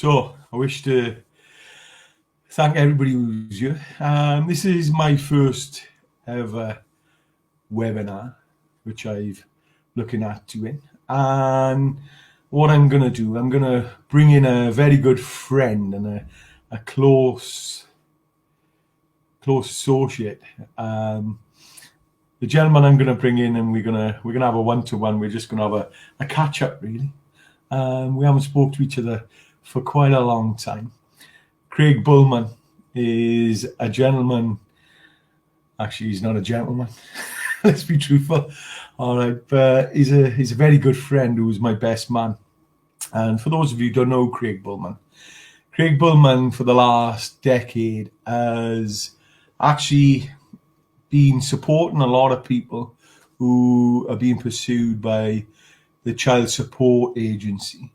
So I wish to thank everybody who's here. This is my first ever webinar, which I've looking at doing. And what I'm going to do, I'm going to bring in a very good friend and a close associate. The gentleman I'm going to bring in, and we're going to have a one-to-one. We're just going to have a catch up, really. We haven't spoke to each other for quite a long time. Craig Bulman is a gentleman. Actually, he's not a gentleman. Let's be truthful. All right, but he's a very good friend who's my best man. And for those of you who don't know Craig Bulman for the last decade has actually been supporting a lot of people who are being pursued by the Child Support Agency.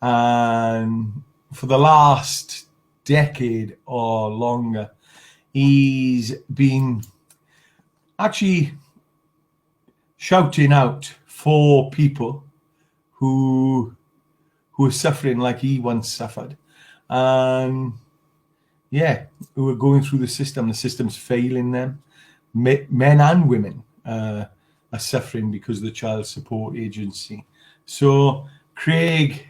And for the last decade or longer, he's been actually shouting out for people who are suffering like he once suffered, and who are going through the system. The system's failing them. Men and women are suffering because of the Child Support Agency. So Craig,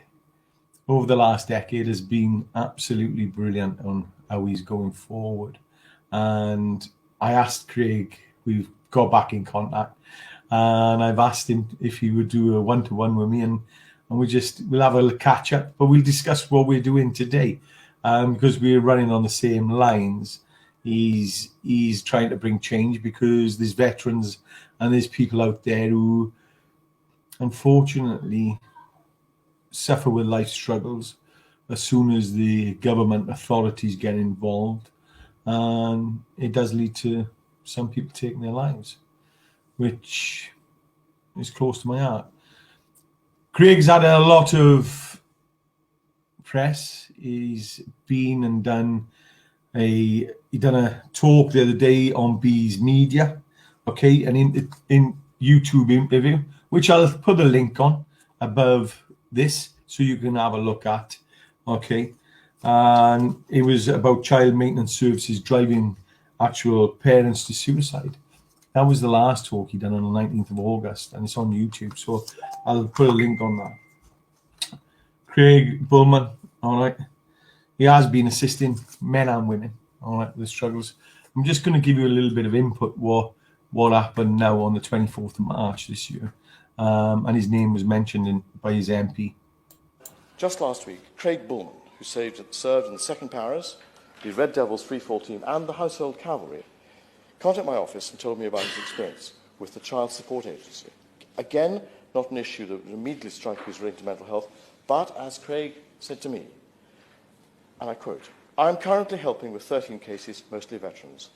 over the last decade, has been absolutely brilliant on how he's going forward. And I asked Craig, we've got back in contact, and I've asked him if he would do a one-to-one with me, and we'll have a catch up, but we'll discuss what we're doing today, because we're running on the same lines. He's trying to bring change because there's veterans and there's people out there who unfortunately suffer with life struggles as soon as the government authorities get involved, and it does lead to some people taking their lives, which is close to my heart. Craig's had a lot of press. He's been and done a talk the other day on Bees Media, okay, and in YouTube interview, which I'll put a link on above this so you can have a look at, okay. And it was about child maintenance services driving actual parents to suicide. That was the last talk he done on the 19th of August, and it's on YouTube, so I'll put a link on that. Craig Bulman, all right, he has been assisting men and women, all right, with struggles. I'm just going to give you a little bit of input what happened now on the 24th of March this year, and his name was mentioned by his MP. Just last week, Craig Bulman, who served in the 2nd Paras, the Red Devils 314 and the Household Cavalry, contacted my office and told me about his experience with the Child Support Agency. Again, not an issue that would immediately strike you as related to mental health, but as Craig said to me, and I quote, "I am currently helping with 13 cases, mostly veterans.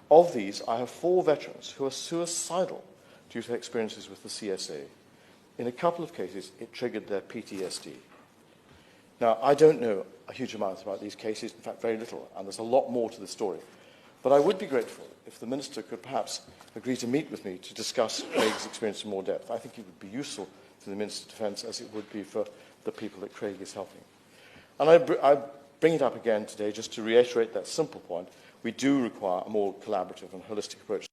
Of these, I have 4 veterans who are suicidal due to their experiences with the CSA. In a couple of cases, it triggered their PTSD. Now, I don't know a huge amount about these cases, in fact, very little, and there's a lot more to the story. But I would be grateful if the Minister could perhaps agree to meet with me to discuss Craig's experience in more depth. I think it would be useful to the Minister of Defence as it would be for the people that Craig is helping. And I bring it up again today just to reiterate that simple point. We do require a more collaborative and holistic approach.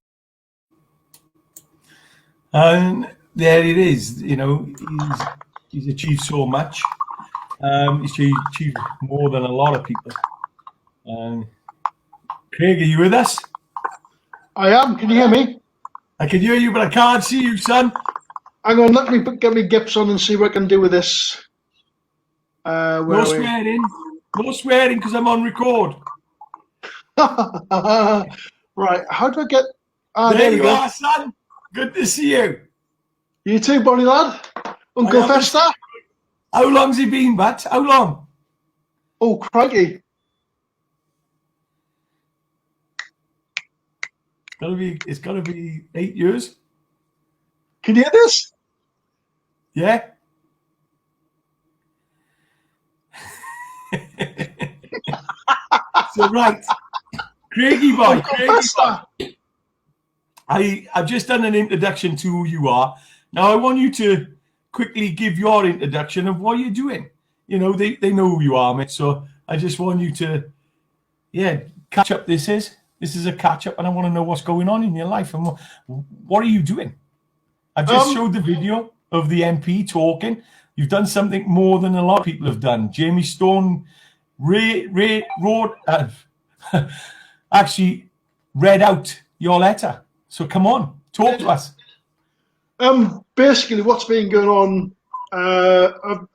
And there it is. You know, he's achieved so much. He's achieved more than a lot of people. Craig, are you with us? I am. Can you hear me? I can hear you, but I can't see you, son. Hang on, let me get my gips on and see what I can do with this. No swearing. No swearing, because I'm on record. Right, how do I get... there you are, son. Good to see you. You too, Bonnie lad. Uncle Fester. How long's he been, Bat? How long? Oh, crikey. It's gotta be 8 years. Can you hear this? Yeah. So right, Craigie boy, I've just done an introduction to who you are. Now I want you to quickly give your introduction of what you're doing. You know, they know who you are, mate. So I just want you to, catch up. This is a catch up, and I want to know what's going on in your life and what are you doing? I've just showed the video of the MP talking. You've done something more than a lot of people have done. Jamie Stone actually read out your letter. So come on, talk to us. Basically, what's been going on,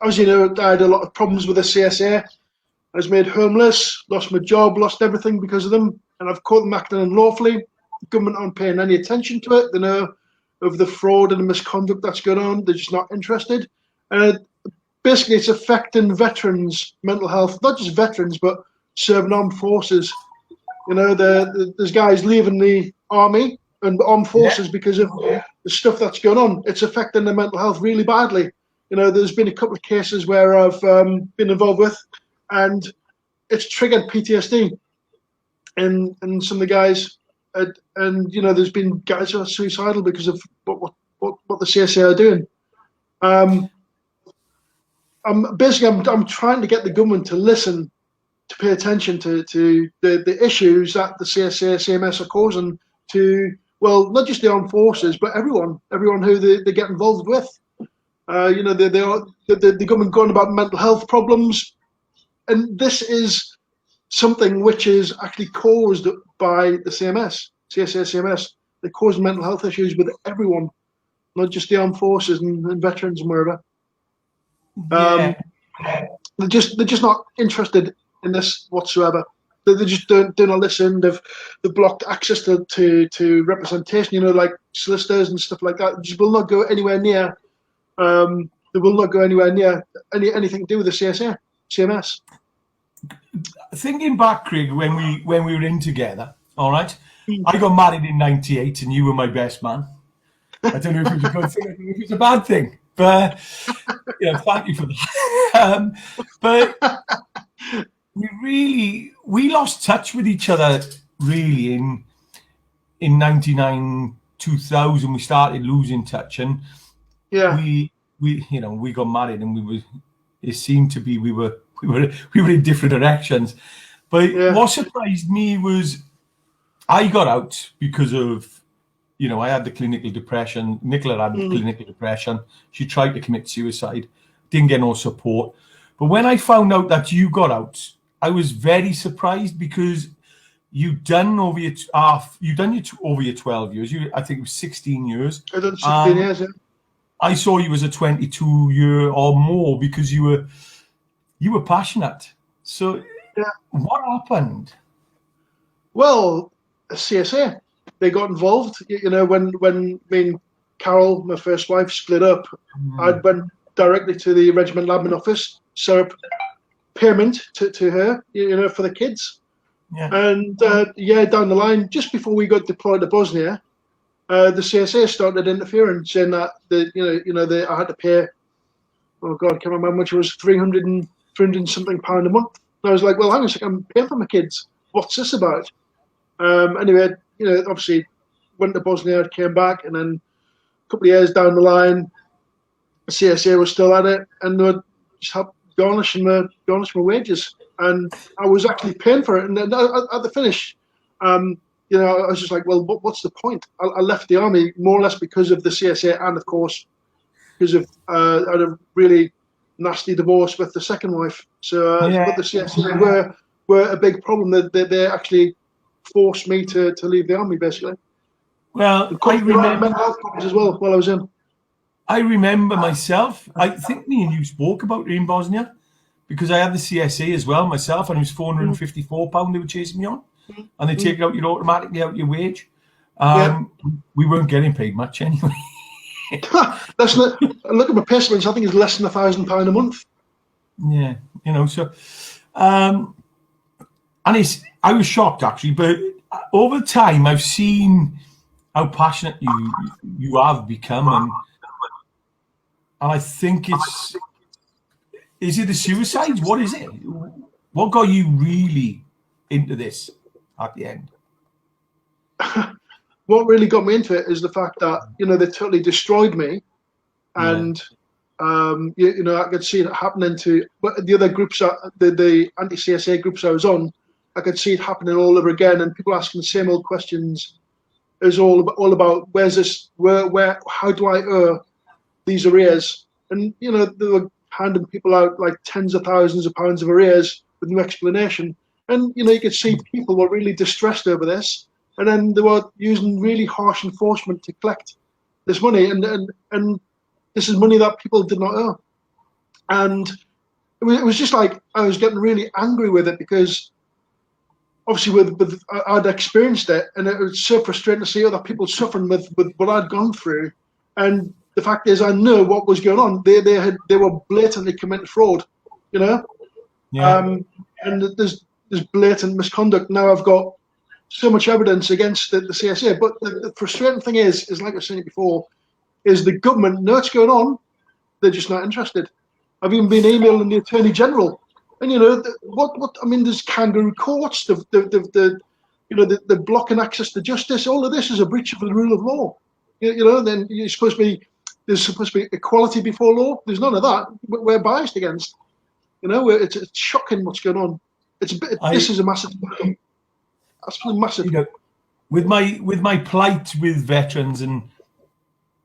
as you know, I had a lot of problems with the CSA. I was made homeless, lost my job, lost everything because of them, and I've caught them acting unlawfully. The government aren't paying any attention to it. They know of the fraud and the misconduct that's going on. They're just not interested. Basically, it's affecting veterans' mental health, not just veterans, but serving armed forces. You know, there's guys leaving the army and armed forces because of the stuff that's going on. It's affecting their mental health really badly. You know, there's been a couple of cases where I've been involved with, and it's triggered PTSD in some of the guys. And you know, there's been guys who are suicidal because of what the CSA are doing. I'm trying to get the government to listen, to pay attention to the issues that the CSA, CMS are causing to, well, not just the armed forces, but everyone who they get involved with. You know, the government going about mental health problems, and this is something which is actually caused by the CMS, CSA, CMS. They cause mental health issues with everyone, not just the armed forces and veterans and wherever. They're just not interested in this whatsoever. They just do not listen. They've blocked access to representation. You know, like solicitors and stuff like that. They just will not go anywhere near. They will not go anywhere near anything to do with the CSA, CMS. Thinking back, Craig, when we were in together, all right. I got married in '98, and you were my best man. I don't know if it was a good thing, I don't know if it was a bad thing, but thank you for that. But we lost touch with each other really in '99, 2000. We started losing touch, and we got married, and it seemed to be we were in different directions. But what surprised me was I got out because of, I had the clinical depression. Nicola had clinical depression. She tried to commit suicide, didn't get no support. But when I found out that you got out, I was very surprised because you've done over your 12 years. I think it was 16 years. I've done 16 years. Yeah. I saw you as a 22-year or more because you were passionate. So what happened? Well, CSA, they got involved. You know, when me and Carol, my first wife, split up, I went directly to the regimental admin office, set up payment to her, for the kids. Yeah. And down the line, just before we got deployed to Bosnia, the CSA started interfering, saying that I had to pay. Oh God, I can't remember how much it was. 300 something pound a month. And I was like, well, hang on a second, I'm paying for my kids. What's this about? Anyway, obviously went to Bosnia, came back, and then a couple of years down the line, the CSA was still at it, and they were just garnishing my wages, and I was actually paying for it. And then at the finish, I was just like, well, what's the point? I left the army more or less because of the CSA, and of course because of I had a really nasty divorce with the second wife. So but the CSA were a big problem. They actually forced me to leave the army, basically. Well, I remember mental health problems as well while I was in. I remember myself. I think me and you spoke about it in Bosnia because I had the CSA as well myself, and it was £454 they were chasing me on, and they take it out automatically out your wage. We weren't getting paid much anyway. That's not, look at my pay slips. I think it's less than £1,000 a month. Yeah, so, and I was shocked actually, but over time I've seen how passionate you have become, and I think is it the suicides? What is it? What got you really into this at the end? What really got me into it is the fact that, they totally destroyed me, and I could see it happening to but the other groups, the anti-CSA groups I was on. I could see it happening all over again, and people asking the same old questions. Is all about where's this? Where? How do I these arrears? And they were handing people out like tens of thousands of pounds of arrears with no explanation. And you could see people were really distressed over this, and then they were using really harsh enforcement to collect this money, and this is money that people did not owe. And it was just like I was getting really angry with it because obviously I'd experienced it, and it was so frustrating to see other people suffering with what I'd gone through. And the fact is, I knew what was going on. They were blatantly committing fraud, Yeah. and there's blatant misconduct. Now I've got so much evidence against the CSA. But the frustrating thing is like I was saying before, is the government know what's going on, they're just not interested. I've even been emailing the Attorney General, and what I mean, there's kangaroo courts, the blocking access to justice. All of this is a breach of the rule of law. Then there's supposed to be equality before law. There's none of that. We're biased against. It's shocking what's going on. This is a massive, absolutely massive. With my plight with veterans, and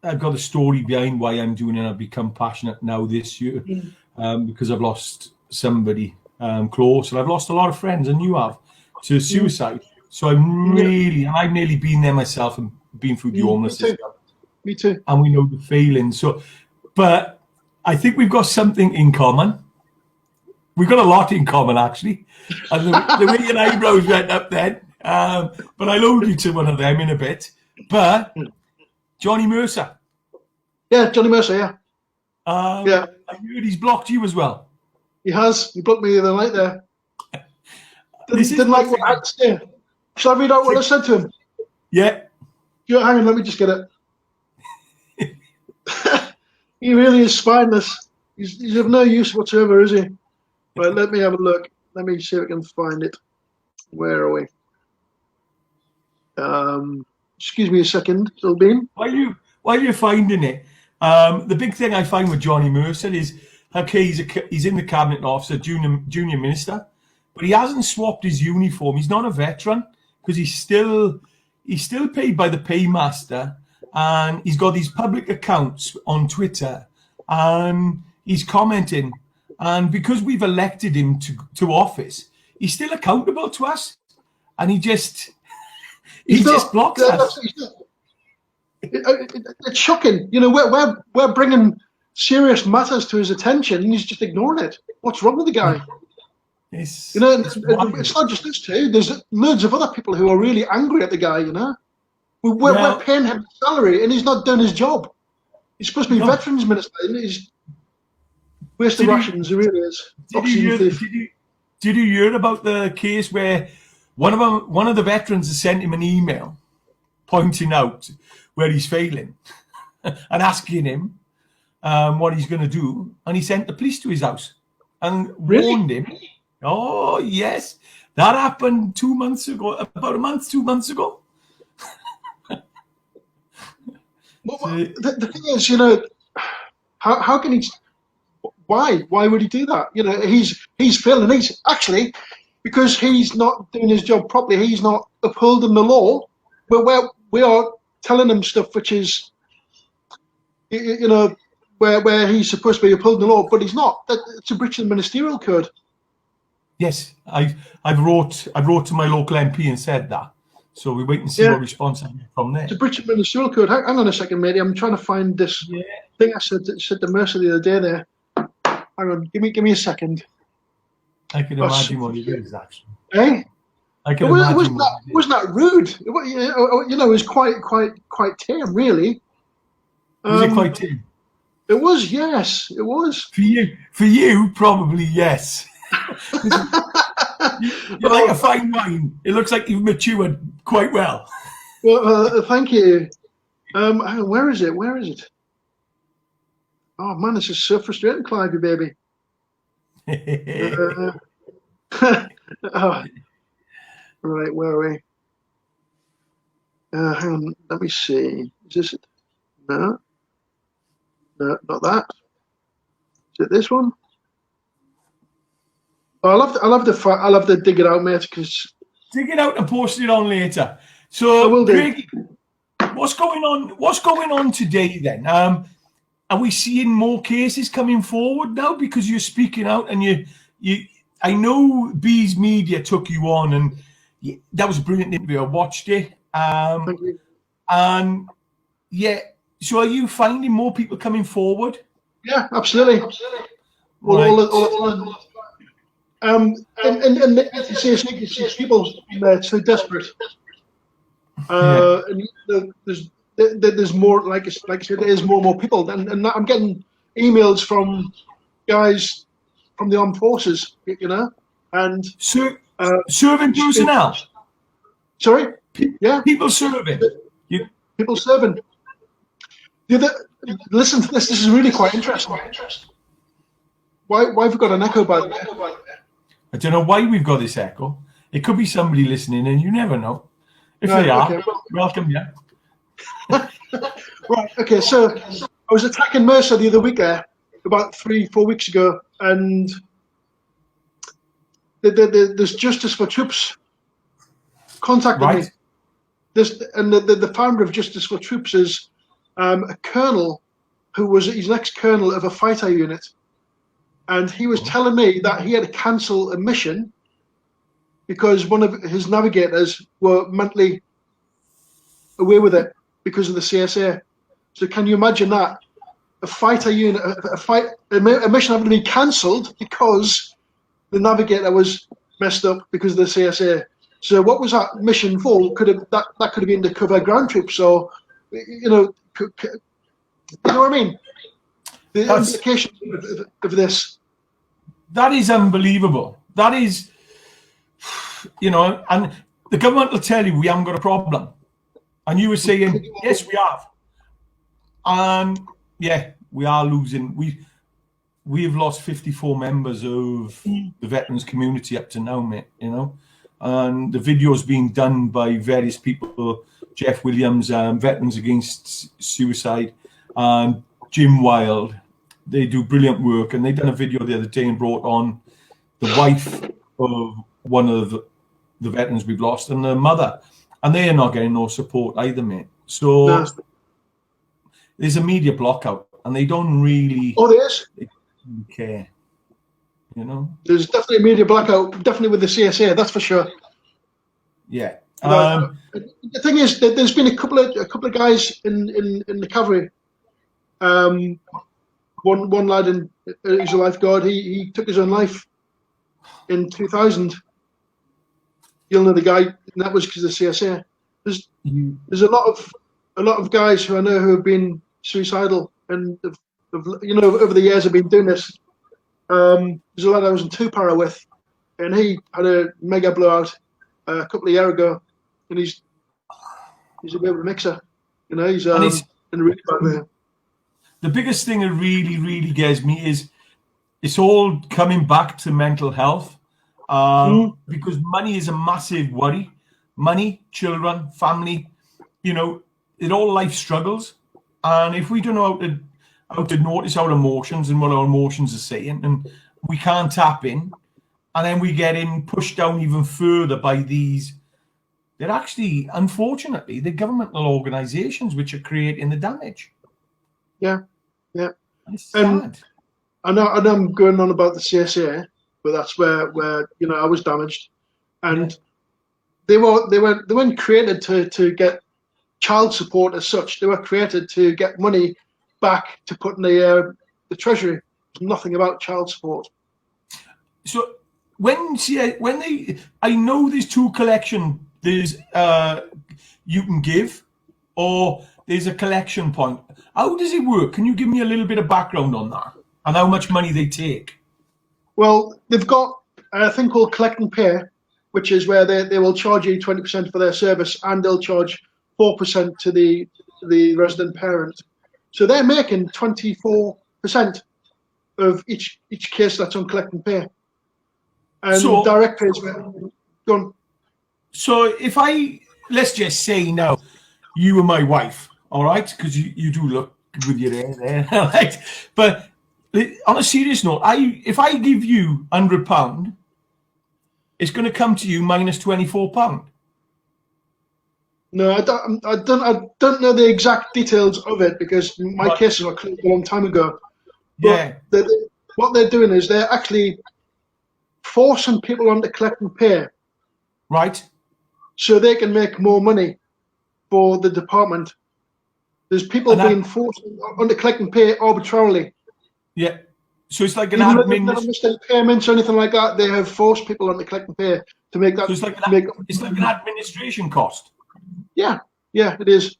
I've got a story behind why I'm doing it. I've become passionate now this year because I've lost somebody close, and I've lost a lot of friends, and you have, to suicide. So I've nearly been there myself and been through the homeless system. Me too. And we know the failings. So, but I think we've got something in common. We've got a lot in common, actually. And the way your eyebrows went up then. But I'll hold you to one of them in a bit. But Johnny Mercer. Yeah, Johnny Mercer, yeah. I heard he's blocked you as well. He has. He blocked me the other night there. Didn't like what I had to say. Shall I read out what I said to him? Yeah. Hang on, let me just get it. He really is spineless. He's of no use whatsoever, is he? Right, let me have a look. Let me see if I can find it. Where are we? Excuse me a second, Sylbean. While you're finding it, the big thing I find with Johnny Mercer is, okay, he's in the cabinet office, junior minister, but he hasn't swapped his uniform. He's not a veteran because he's still paid by the paymaster, and he's got these public accounts on Twitter, and he's commenting. And because we've elected him to office, he's still accountable to us, and he just blocks us. It's shocking. We're bringing serious matters to his attention, and he's just ignoring it. What's wrong with the guy? It's not just us two. There's loads of other people who are really angry at the guy. We're paying him a salary, and he's not doing his job. He's supposed to be veterans minister, and he's wasting rations. He really is. Did you hear about the case where one of the veterans has sent him an email pointing out where he's failing and asking him what he's going to do, and he sent the police to his house and warned him. Oh yes, that happened 2 months ago. About a month, 2 months ago. Well, the thing is, how can he? Why would he do that? He's failing. He's actually, because he's not doing his job properly. He's not upholding the law. But we are telling him stuff which is, where he's supposed to be upholding the law, but he's not. It's a breach of the ministerial code. Yes, I've wrote to my local MP and said that. So we wait and see what response I get from there. It's a breach of ministerial code. Hang on a second, matey. I'm trying to find this thing I said to Mercer the other day there. Hang on, give me a second. I can imagine what it is, actually. Eh? I can imagine. Wasn't that rude? It was quite tame, really. Was it quite tame? It was, yes. It was. For you, probably yes. You're like a fine wine. It looks like you've matured quite well. Well, thank you. Where is it? Oh man, this is so frustrating, Clivey, baby. Right, where are we? Hang on, let me see. Is this it? No, not that. Is it this one? Oh, I'll have to dig it out, mate. Because dig it out and post it on later. I So, will do. Craig, what's going on? What's going on today then? Are we seeing more cases coming forward now because you're speaking out and you? I know Bees Media took you on, and that was a brilliant interview. I watched it. Thank you. And yeah, so are you finding more people coming forward? Yeah, absolutely. Right. And people so desperate. And there's more, like I said, there's more and more people, and I'm getting emails from guys from the armed forces, and Serving personnel. Sorry, yeah, People serving. people serving. Listen to this. This is really quite interesting. Why have we got an echo back there? I don't know why we've got this echo. It could be somebody listening, and you never know. If they are, okay, welcome, yeah. Right, okay, so I was attacking Mercer the other week about 3-4 weeks ago, and there's Justice for Troops contacted me. The founder of Justice for Troops is a colonel he's an ex-colonel of a fighter unit, and he was telling me that he had to cancel a mission because one of his navigators were mentally away with it because of the CSA. So can you imagine that? A fighter unit, a mission having to be cancelled because the navigator was messed up because of the CSA. So what was that mission for? That could have been to cover ground troops, or you know what I mean? The implications of this. That is unbelievable. That is, and the government will tell you we haven't got a problem. And you were saying, yes, we have. And yeah, we are losing. We've lost 54 members of the veterans community up to now, mate, And the video's being done by various people, Jeff Williams, Veterans Against Suicide, and Jim Wild. They do brilliant work, and they done a video the other day and brought on the wife of one of the veterans we've lost and the mother, and they are not getting no support either, mate. So there's a media blockout, and they don't really care. There's definitely a media blackout, definitely with the CSA, that's for sure. Yeah. The thing is that there's been a couple of guys in the cavalry. One lad he's a lifeguard. He took his own life in 2000. You'll know the guy, and that was because of the CSA. There's a lot of guys who I know who have been suicidal, and over the years have been doing this. There's a lad I was in 2-para with, and he had a mega blowout a couple of years ago, and he's a bit of a mixer. He's in a really bad way. The biggest thing that really, really gets me is it's all coming back to mental health, because money is a massive worry. Money, children, family, it all life struggles. And if we don't know how to notice our emotions and what our emotions are saying, and we can't tap in, and then we get pushed down even further by these. They're actually, unfortunately, the governmental organisations which are creating the damage. Yeah. It's sad. I know I'm going on about the CSA, but that's where I was damaged, and they weren't created to get child support as such. They were created to get money back to put in the treasury. There's nothing about child support. So I know there's two collection. There's you can give, or there's a collection point. How does it work? Can you give me a little bit of background on that and how much money they take? Well, they've got a thing called collect and pay, which is where they will charge you 20% for their service, and they'll charge 4% to the resident parent. So they're making 24% of each case that's on collect and pay. And direct pay is gone. So if let's just say now, you and my wife, all right, because you do look with your hair there, right? But on a serious note, if I give you £100, it's going to come to you minus £24. No, I don't know the exact details of it because my cases were closed a long time ago. But Yeah. what they're doing is they're actually forcing people on to collect and pay, Right. so they can make more money for the department. There's people being forced on to collect and pay arbitrarily. Yeah. So it's like an Even though they've admin. never missed any payments or anything like that, they have forced people on to collect and pay to make that. So it's like an administration cost. Yeah, it is.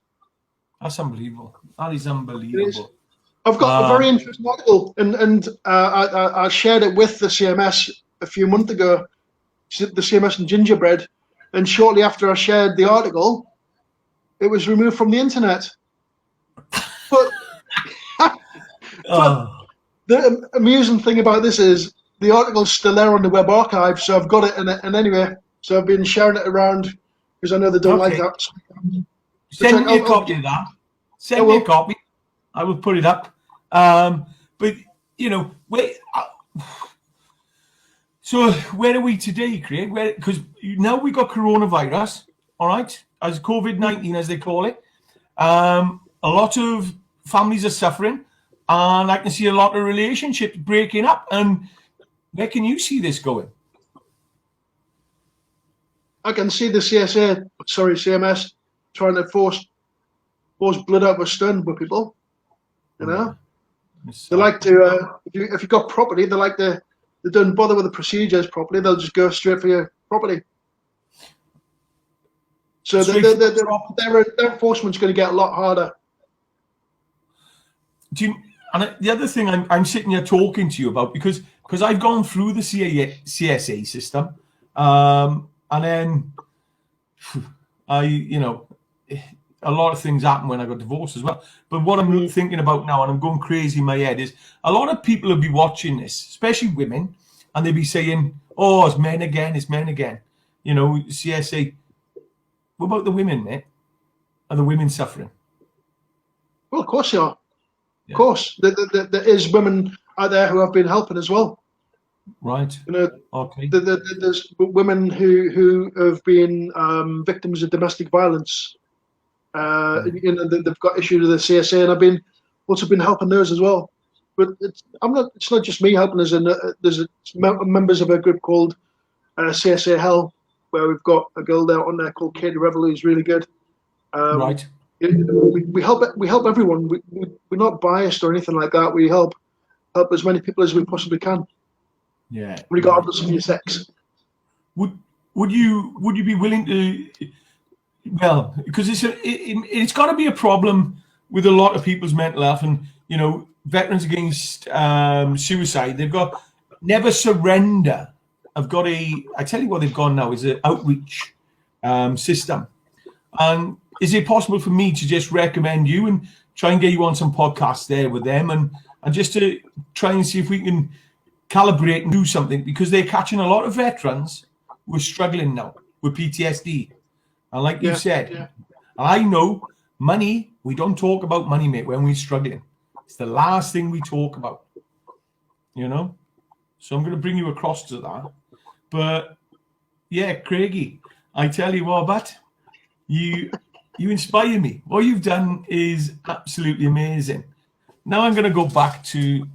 That's unbelievable. That is It is. unbelievable. I've got a very interesting article, and I shared it with the CMS a few months ago, the CMS and Gingerbread, and shortly after I shared the article, it was removed from the internet. But the amusing thing about this is the article's still there on the web archive, so I've got it, and anyway, so I've been sharing it around because I know they don't like that. Send me a copy of that. Send me a copy. I will put it up. But so where are we today, Craig? Because now we got coronavirus, all right, as COVID-19 as they call it. A lot of families are suffering, and I can see a lot of relationships breaking up. And where can you see this going? I can see the CMS trying to force blood out of a stone with people. You know, they like to. If you've got property, they don't bother with the procedures properly. They'll just go straight for your property. So their enforcement's going to get a lot harder. And the other thing I'm sitting here talking to you about, because I've gone through the CSA system, and then a lot of things happened when I got divorced as well. But what I'm thinking about now, and I'm going crazy in my head, is a lot of people will be watching this, especially women, and they'll be saying, "Oh, it's men again, it's men again." CSA. What about the women, mate? Are the women suffering? Well, of course they are. Yeah. Of course, there is women out there who have been helping as well. Right. Okay. There's women who have been victims of domestic violence. They've got issues with the CSA, and I've also been helping those as well. But it's not just me helping us. And there's members of a group called CSA Hell, where we've got a girl there on there called Katie Revel, who's really good. Right. We help everyone. We're not biased or anything like that. We help as many people as we possibly can. Yeah. Regardless of your sex. Would you be willing to? Well, because it's got to be a problem with a lot of people's mental health, and Veterans Against Suicide. They've got Never Surrender. I tell you what they've got now is an outreach system. And is it possible for me to just recommend you and try and get you on some podcasts there with them, and just to try and see if we can calibrate and do something, because they're catching a lot of veterans who are struggling now with PTSD. And like you said, I know money, we don't talk about money, mate, when we're struggling. It's the last thing we talk about, So I'm going to bring you across to that. But yeah, Craigie, I tell you what, but you inspire me. What you've done is absolutely amazing. Now I'm going to go back to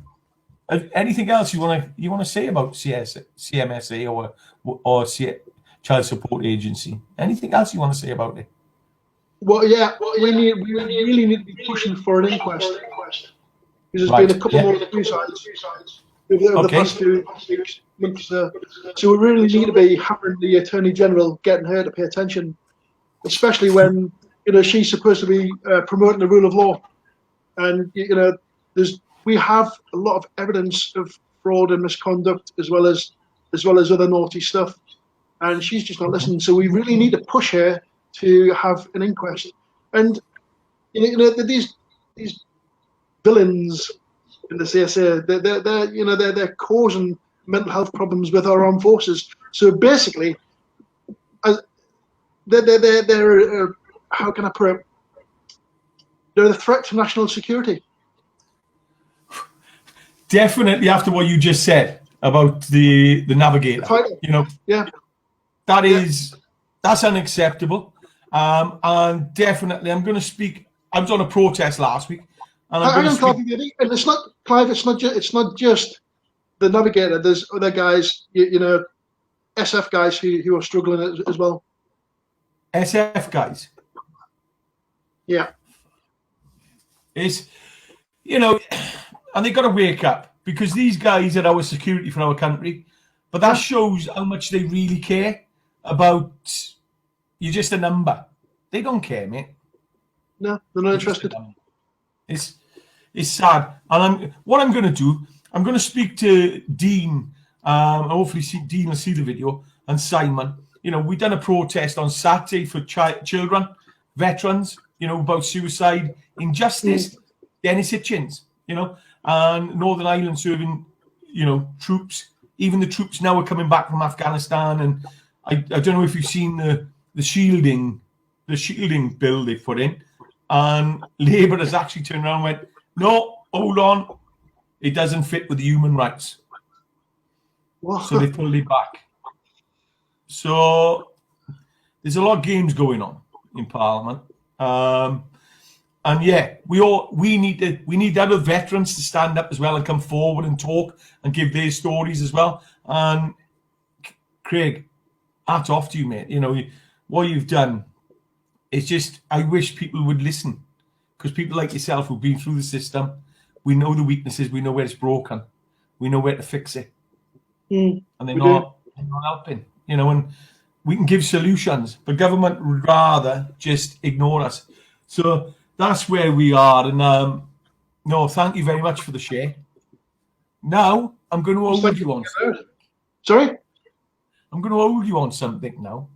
anything else you want to say about CMSA or Child Support Agency. Anything else you want to say about it? Well, yeah, we really need to be pushing for an inquest. Because there's been a couple more suicides over the past few months. So we really need to be hammering the Attorney General, getting her to pay attention, especially when she's supposed to be promoting the rule of law, and we have a lot of evidence of fraud and misconduct as well as other naughty stuff, and she's just not listening. So we really need to push her to have an inquest. And these villains in the CSA, they're causing mental health problems with our armed forces. So basically, they're how can I put it? They're a threat to national security. definitely after what you just said about the navigator, Yeah. That's unacceptable. And definitely, I'm going to speak. I was on a protest last week, and I'm going to speak. And it's not, Clive. It's not just the navigator. There's other guys, SF guys who are struggling as well. SF guys. Yeah. It's, and they've got to wake up, because these guys are our security for our country. But that shows how much they really care about. You're just a number. They don't care, mate. No, they're not interested. It's sad. And what I'm going to do, I'm going to speak to Dean. Hopefully Dean will see the video, and Simon. We done a protest on Saturday for children, veterans, about suicide, injustice, Dennis Hitchens, and Northern Ireland serving, troops. Even the troops now are coming back from Afghanistan. And I don't know if you've seen the shielding bill they put in. And Labour has actually turned around and went, no, hold on. It doesn't fit with the human rights. What? So they pulled it back. So there's a lot of games going on in Parliament. And yeah, we need other veterans to stand up as well and come forward and talk and give their stories as well. And Craig, hats off to you, mate. What you've done. It's just, I wish people would listen, because people like yourself who've been through the system, we know the weaknesses, we know where it's broken, we know where to fix it, and they're not helping, and we can give solutions, but government would rather just ignore us. So that's where we are. And no, thank you very much for the share. Now I'm going to hold you on. Sorry? I'm going to hold you on something now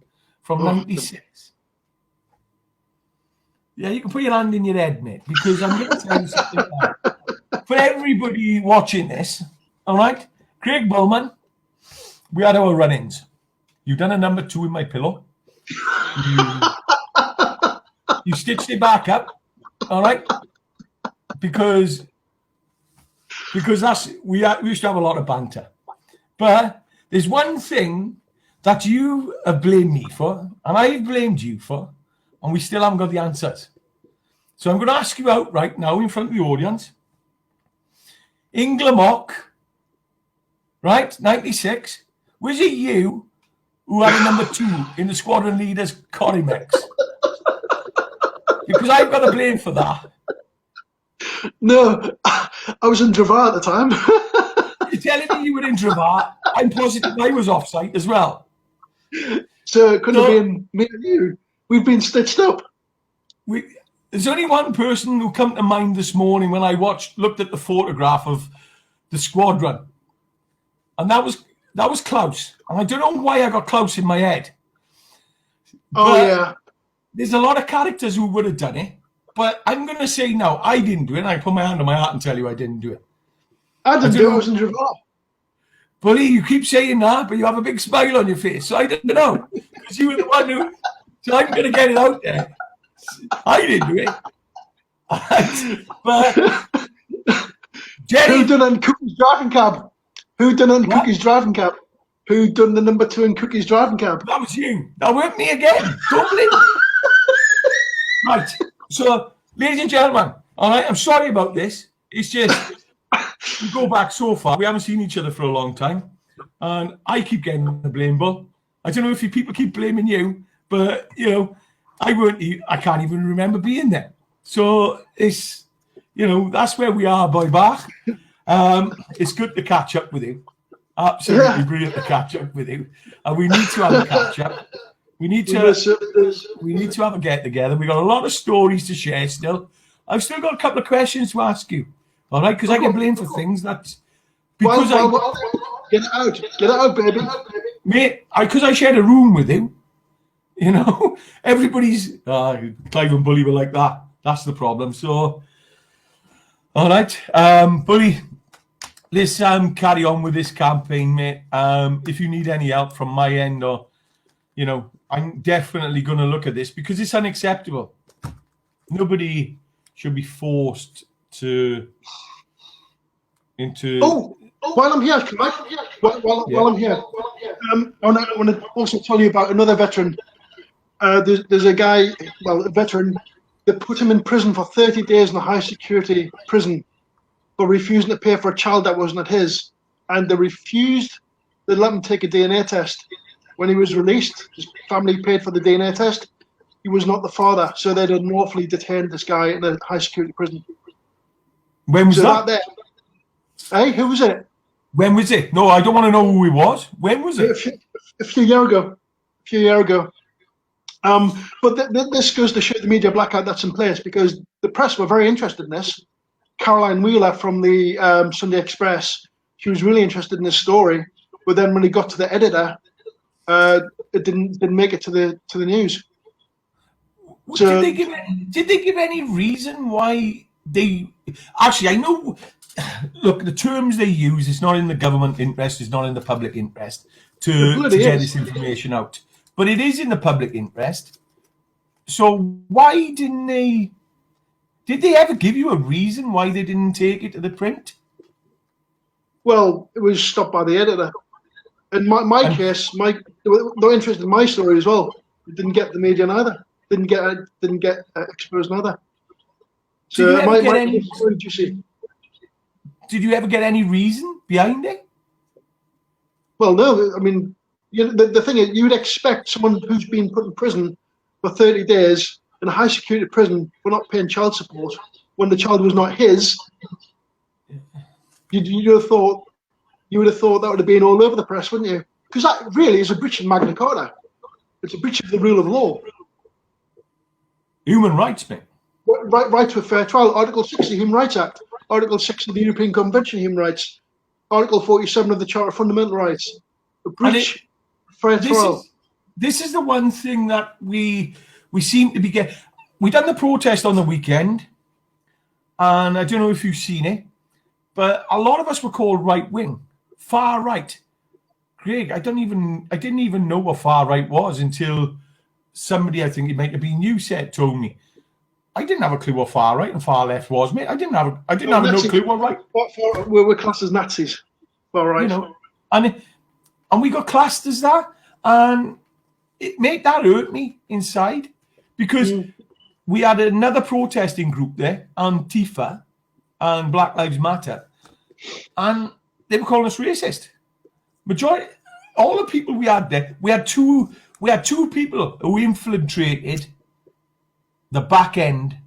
from 96. Yeah, you can put your hand in your head, mate, because I'm going to tell you something now. For everybody watching this, all right? Craig Bulman, we had our run-ins. You've done a number 2 in my pillow. You stitched it back up, all right? Because we used to have a lot of banter. But there's one thing that you have blamed me for, and I've blamed you for, and we still haven't got the answers. So I'm going to ask you out right now in front of the audience. In Glammock, right, 96, was it you who had a number 2 in the squadron leader's Corimex? Because I've got to blame for that. No, I was in Dravar at the time. You're telling me you were in Dravar? I'm positive I was off-site as well. So it couldn't have been me and you. We've been stitched up. There's only one person who come to mind this morning when I looked at the photograph of the squadron, and that was Klaus. And I don't know why I got Klaus in my head. Yeah. There's a lot of characters who would have done it, but I'm going to say no, I didn't do it. And I put my hand on my heart and tell you I didn't do it. I didn't do it. I was in Dravar. Bully, you keep saying that, but you have a big smile on your face. So I don't know, because you were the one who. So I'm going to get it out there. I didn't do it. But Jerry, who done in Cookie's driving cab? Who done in Cookie's driving cab? Who done the number 2 in Cookie's driving cab? That was you. That weren't me again. Dublin. Right. So, ladies and gentlemen, all right, I'm sorry about this. It's just, we go back so far. We haven't seen each other for a long time. And I keep getting the blame, Bull. I don't know if people keep blaming you, but, I can't even remember being there. So it's, that's where we are, boy Bach. It's good to catch up with you. Absolutely brilliant to catch up with you. And we need to have a catch up. We need to have a get together. We've got a lot of stories to share still. I've still got a couple of questions to ask you. All right, because I get blamed for things that because get it out, baby. Mate, because I shared a room with you. Everybody's Clive and Bully were like that. That's the problem. So, all right, Bully, let's carry on with this campaign, mate. If you need any help from my end, or I'm definitely going to look at this because it's unacceptable. Nobody should be forced to into. Oh, while I'm here, can I? While I'm here, I want to also tell you about another veteran. There's a guy, well, a veteran, that put him in prison for 30 days in a high security prison for refusing to pay for a child that wasn't his. And they refused, they let him take a DNA test. When he was released, his family paid for the DNA test. He was not the father, so they'd unlawfully detained this guy in a high security prison. When was So that? there. Hey, who was it? When was it? No, I don't want to know who he was. When was it? A few years ago. But this goes to show the media blackout that's in place, because the press were very interested in this. Caroline Wheeler from the Sunday Express, she was really interested in this story, but then when he got to the editor, it didn't make it to the news. So, did they give any reason why they? Actually, I know. Look, the terms they use, it's not in the government interest, it's not in the public interest to get this information out. But it is in the public interest. So why didn't they? Did they ever give you a reason why they didn't take it to the print? Well, it was stopped by the editor. In my case, they were interested in my story as well. It didn't get the media neither. Didn't get exposed neither. So did you ever get any reason behind it? Well, no. I mean, the thing is, you would expect someone who's been put in prison for 30 days in a high security prison for not paying child support when the child was not his. You would have thought that would have been all over the press, wouldn't you? Because that really is a breach of Magna Carta. It's a breach of the rule of law. Human rights, mate. Right to a fair trial. Article 6 of the Human Rights Act. Article 6 of the European Convention of Human Rights. Article 47 of the Charter of Fundamental Rights. A breach of fair trial. This is the one thing that we seem to be getting. We done the protest on the weekend, and I don't know if you've seen it, but a lot of us were called right wing, far right. Greg, I didn't even know what far right was until somebody, I think it might have been you, told me. I didn't have a clue what far right and far left was, mate. I didn't have no clue what right. We're classed as Nazis. Far right. And we got classed as that, and it made that hurt me inside, because we had another protesting group there, Antifa and Black Lives Matter, and they were calling us racist. Majority, all the people we had there, we had two people who infiltrated the back end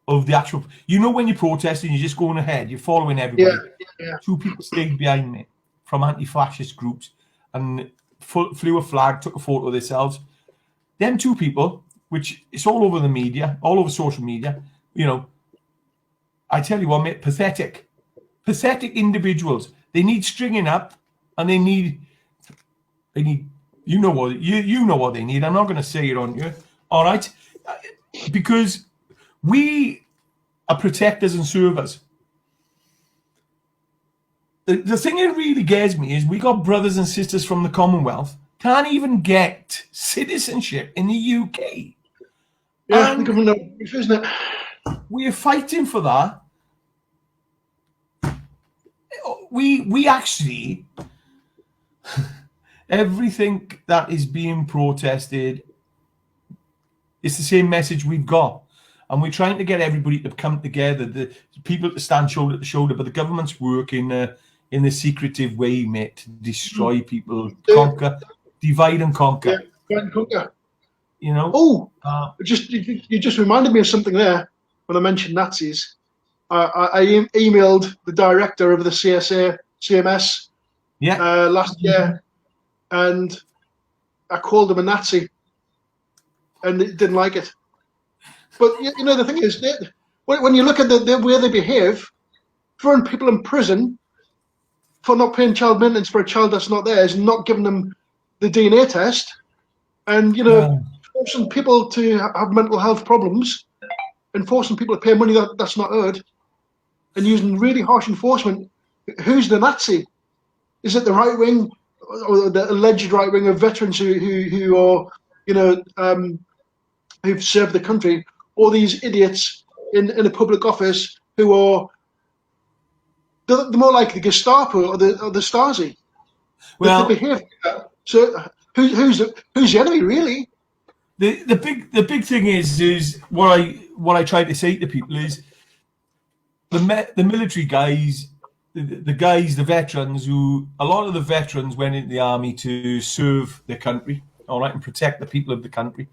of the actual. When you're protesting, you're just going ahead, you're following everybody. Yeah. Two people stayed behind me from anti-fascist groups and flew a flag, took a photo of themselves. Them two people, which it's all over the media, all over social media, I tell you what, mate, pathetic individuals. They need stringing up, and they need you know what they need. I'm not going to say it on you, all right? Because we are protectors and servers. The thing that really gets me is we got brothers and sisters from the Commonwealth can't even get citizenship in the UK. Yeah, the government, isn't it? We're fighting for that. We actually, everything that is being protested, it's the same message we've got. And we're trying to get everybody to come together, the people to stand shoulder to shoulder, but the government's working in a secretive way, mate, to destroy people, conquer, divide and conquer. Yeah, divide and conquer. You just reminded me of something there when I mentioned Nazis. I emailed the director of the CMS last year, and I called him a Nazi, and he didn't like it. But the thing is, when you look at the way they behave, throwing people in prison for not paying child maintenance for a child that's not theirs, and not giving them the DNA test, and forcing people to have mental health problems, and forcing people to pay money that's not owed, and using really harsh enforcement. Who's the Nazi? Is it the right wing, or the alleged right wing of veterans who are, who've served the country, or these idiots in a public office who are They're more like the Gestapo or the Stasi. Well, they behave like that. So who's the enemy really? the big thing is what I try to say to people is the military guys, the veterans who, a lot of the veterans went into the army to serve their country, all right, and protect the people of the country.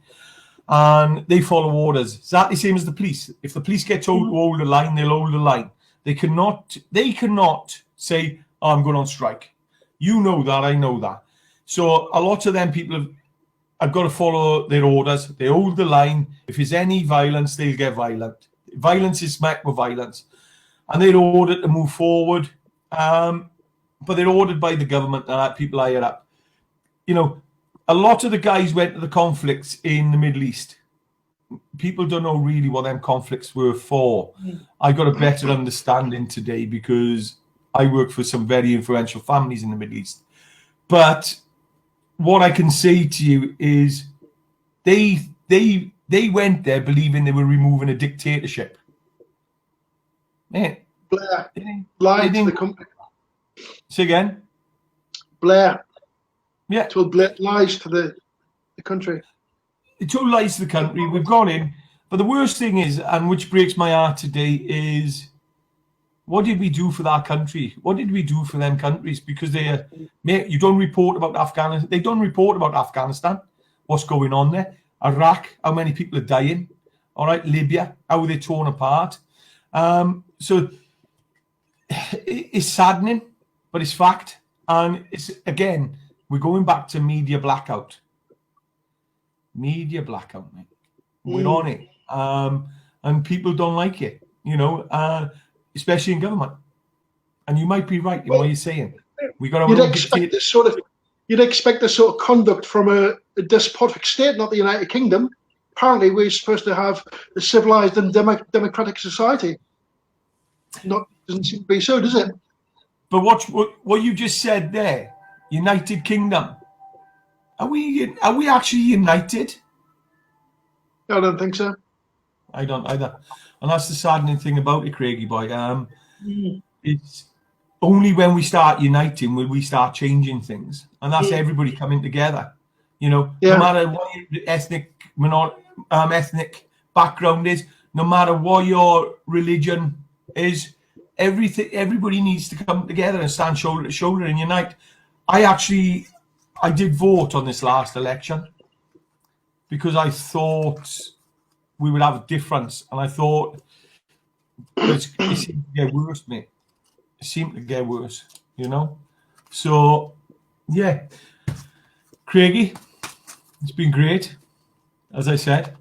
And they follow orders, exactly the same as the police. If the police get told to hold the line, they'll hold the line. They cannot say, oh, I'm going on strike. You know that, I know that. So a lot of them people have got to follow their orders. They hold the line. If there's any violence, they'll get violent. Violence is met with violence. And they're ordered to move forward. But they're ordered by the government and people higher up. You know, a lot of the guys went to the conflicts in the Middle East. People don't know really what them conflicts were for. I got a better understanding today because I work for some very influential families in the Middle East. But what I can say to you is they went there believing they were removing a dictatorship. Man, Blair lied to the company. Say again? Blair. Yeah. Told Blair lies to the country. It told lies to the country. We've gone in. But the worst thing is, and which breaks my heart today, is what did we do for that country? What did we do for them countries? Because you don't report about Afghanistan. They don't report about Afghanistan, what's going on there. Iraq, how many people are dying. All right, Libya, how are they torn apart. So it's saddening, but it's fact. And it's, again, we're going back to media blackout. Media blackout, mate. We're on it. And people don't like it, you know, especially in government. And you might be right in what you're saying. We got you'd expect this sort of conduct from a despotic state, not the United Kingdom. Apparently, we're supposed to have a civilized and democratic society. Doesn't seem to be so, does it? But what you just said there, United Kingdom. Are we actually united? I don't think so. I don't either. And that's the saddening thing about it, Craigie boy. It's only when we start uniting will we start changing things. And that's everybody coming together. You know, no matter what your ethnic background is, no matter what your religion is, everybody needs to come together and stand shoulder to shoulder and unite. I did vote on this last election because I thought we would have a difference. And I thought it seemed to get worse, mate. It seemed to get worse, you know? So, yeah. Craigie, it's been great, as I said.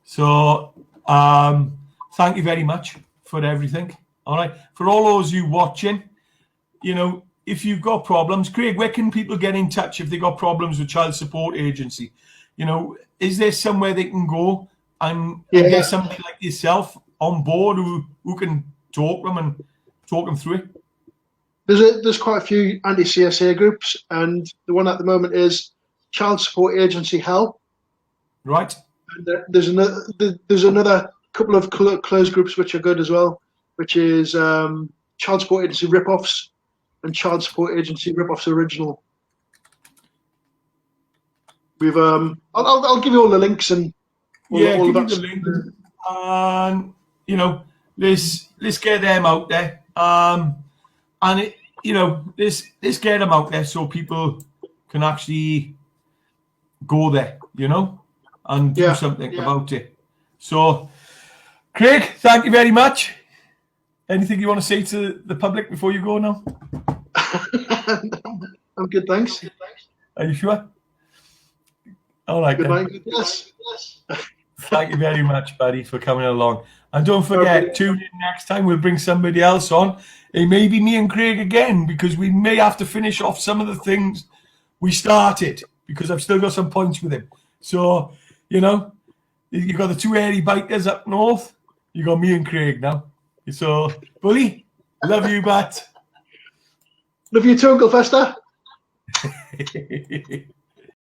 So, thank you very much for everything. All right. For all those you watching, you know, if you've got problems, Craig, where can people get in touch if they got problems with Child Support Agency? You know, is there somewhere they can go and get somebody like yourself on board who can talk them and talk them through it? There's quite a few anti-CSA groups, and the one at the moment is Child Support Agency Help. Right. And there's another couple of closed groups which are good as well, which is Child Support Agency Rip-Offs and Child Support Agency Rip-Offs Original. We've I'll give you all the links and all of that. The link. And you know, let's get them out there. And it, you know, let's get them out there so people can actually go there, you know, and do something about it. So, Craig, thank you very much. Anything you want to say to the public before you go now? I'm good, thanks. Are you sure? All right. Good night. Yes. Thank you very much, buddy, for coming along. And don't forget, tune in next time. We'll bring somebody else on. It may be me and Craig again, because we may have to finish off some of the things we started, because I've still got some points with him. So, you know, you got the two airy bikers up north. You got me and Craig now. So, Bully, love you, Bat. Love you too, Uncle Fester.